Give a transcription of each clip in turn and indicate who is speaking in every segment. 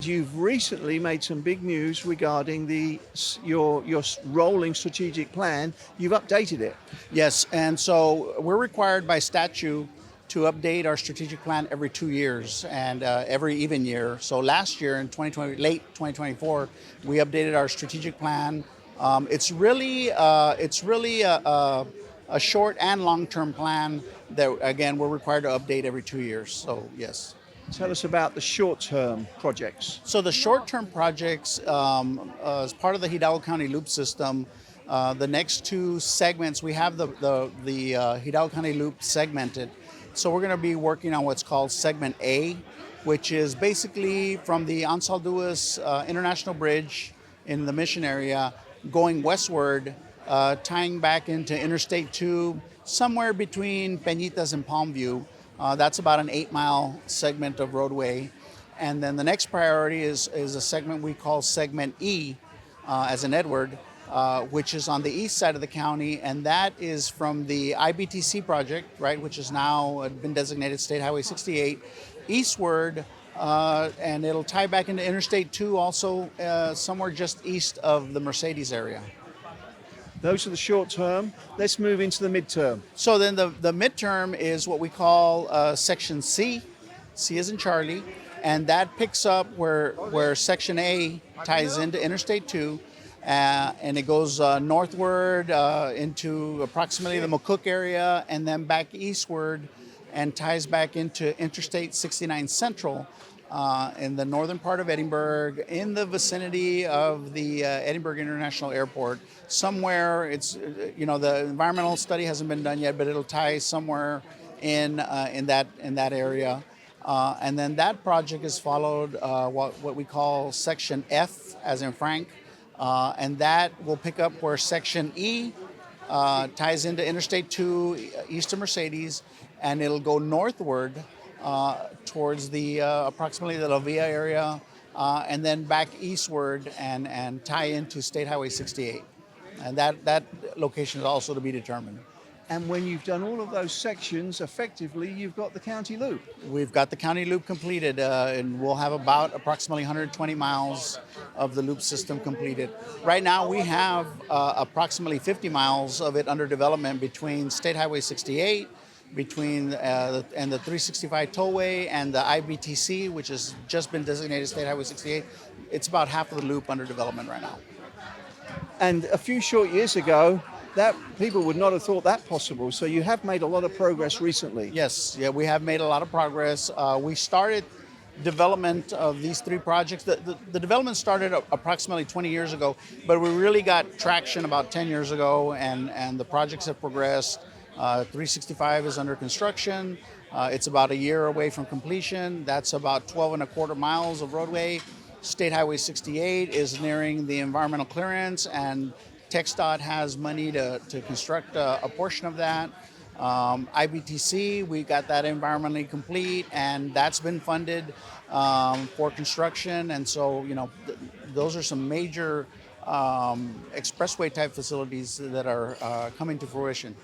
Speaker 1: You've recently made some big news regarding your rolling strategic plan. You've updated it.
Speaker 2: Yes, and so we're required by statute to update our strategic plan every 2 years and every even year. So last year in 2020, late 2024, we updated our strategic plan. It's really a short and long-term plan that again we're required to update every 2 years. So yes.
Speaker 1: Tell us about the short-term projects.
Speaker 2: So the short-term projects, as part of the Hidalgo County Loop system, the next two segments, we have the Hidalgo County Loop segmented. So we're going to be working on what's called Segment A, which is basically from the Ansalduas International Bridge in the Mission area, going westward, tying back into Interstate 2, somewhere between Peñitas and Palmview. That's about an 8-mile segment of roadway. And then the next priority is a segment we call Segment E, as in Edward, which is on the east side of the county. And that is from the IBTC project, right, which has now been designated State Highway 68, eastward. And it'll tie back into Interstate 2 also somewhere just east of the Mercedes area.
Speaker 1: Those are the short term. Let's move into the midterm.
Speaker 2: So then the midterm is what we call Section C. C is in Charlie. And that picks up where Section A ties into Interstate 2. And it goes northward into approximately the McCook area and then back eastward and ties back into Interstate 69 Central in the northern part of Edinburg, in the vicinity of the Edinburgh International Airport. Somewhere, the environmental study hasn't been done yet, but it'll tie somewhere in that area. And then that project is followed what we call Section F, as in Frank, and that will pick up where Section E ties into Interstate 2 east of Mercedes, and it'll go northward towards the approximately the La Villa area, and then back eastward and tie into State Highway 68. And that location is also to be determined.
Speaker 1: And when you've done all of those sections, effectively, you've got the county loop.
Speaker 2: We've got the county loop completed, and we'll have about approximately 120 miles of the loop system completed. Right now, we have approximately 50 miles of it under development between State Highway 68, between the 365 tollway and the IBTC, which has just been designated State Highway 68. It's about half of the loop under development right now.
Speaker 1: And a few short years ago, that people would not have thought that possible. So you have made a lot of progress recently.
Speaker 2: Yes, yeah, we have made a lot of progress. We started development of these three projects. The development started approximately 20 years ago, but we really got traction about 10 years ago, and the projects have progressed. 365 is under construction. It's about a year away from completion. That's about 12 and a quarter miles of roadway. State Highway 68 is nearing the environmental clearance, and TxDOT has money to construct a portion of that. IBTC, we got that environmentally complete, and that's been funded for construction. And so, those are some major expressway type facilities that are coming to fruition.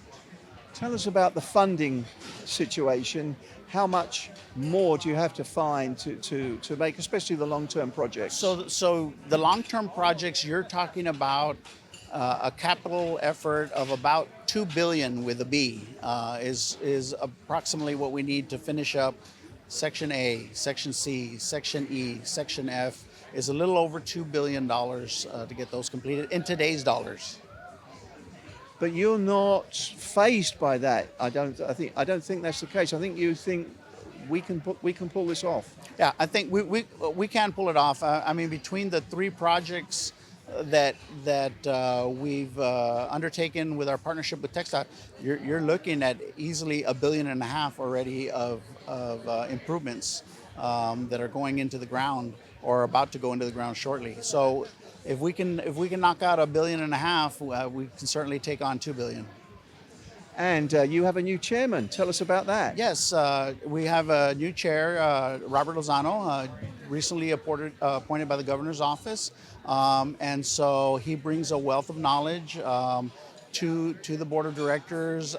Speaker 1: Tell us about the funding situation. How much more do you have to find to make, especially the long-term projects?
Speaker 2: So the long-term projects, you're talking about a capital effort of about $2 billion with a B is approximately what we need to finish up. Section A, Section C, Section E, Section F is a little over $2 billion to get those completed in today's dollars.
Speaker 1: But you're not fazed by that. I don't think that's the case. I think you think we can pull this off.
Speaker 2: Yeah, I think we can pull it off. I mean, between the three projects that we've undertaken with our partnership with TxDOT, you're looking at easily $1.5 billion already of improvements that are going into the ground or about to go into the ground shortly. So if we can knock out $1.5 billion, we can certainly take on $2 billion.
Speaker 1: And you have a new chairman. Tell us about that.
Speaker 2: Yes, we have a new chair, Robert Lozano, recently appointed by the governor's office. And so he brings a wealth of knowledge to the board of directors.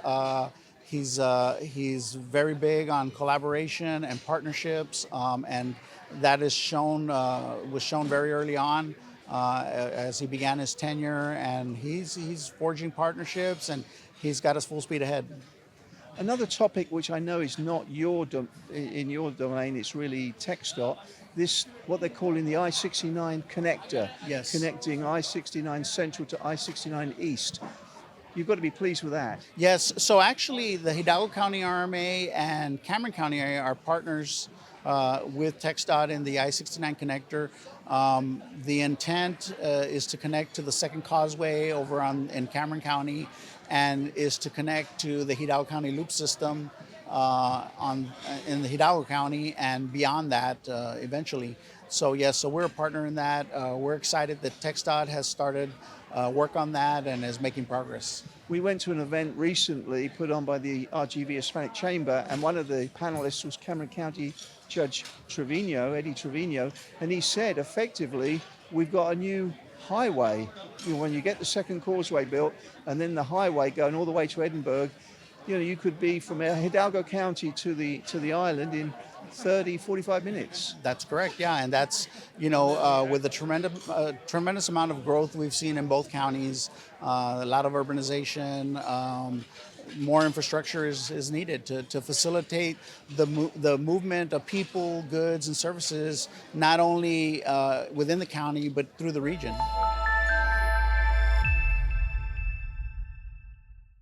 Speaker 2: He's very big on collaboration and partnerships, and that is shown was shown very early on as he began his tenure, and he's forging partnerships, and he's got us full speed ahead.
Speaker 1: Another topic which I know is not in your domain, it's really TxDOT. This, what they're calling the I-69 connector,
Speaker 2: Yes.
Speaker 1: connecting I-69 Central to I-69 East. You've got to be pleased with that.
Speaker 2: Yes, so actually the Hidalgo County RMA and Cameron County area are partners with TxDOT in the I-69 connector. The intent is to connect to the second causeway over in Cameron County, and is to connect to the Hidalgo County loop system in the Hidalgo County and beyond that eventually. So yes, so we're a partner in that. We're excited that TxDOT has started work on that and is making progress.
Speaker 1: We went to an event recently put on by the RGV Hispanic Chamber, and one of the panelists was Cameron County Judge Eddie Trevino, and he said effectively we've got a new highway. You know, when you get the second causeway built and then the highway going all the way to Edinburgh, you know, you could be from Hidalgo County to the island in 30, 45 minutes.
Speaker 2: That's correct, yeah, and that's, you know, with the tremendous amount of growth we've seen in both counties, a lot of urbanization, more infrastructure is needed to facilitate the movement of people, goods, and services, not only within the county, but through the region.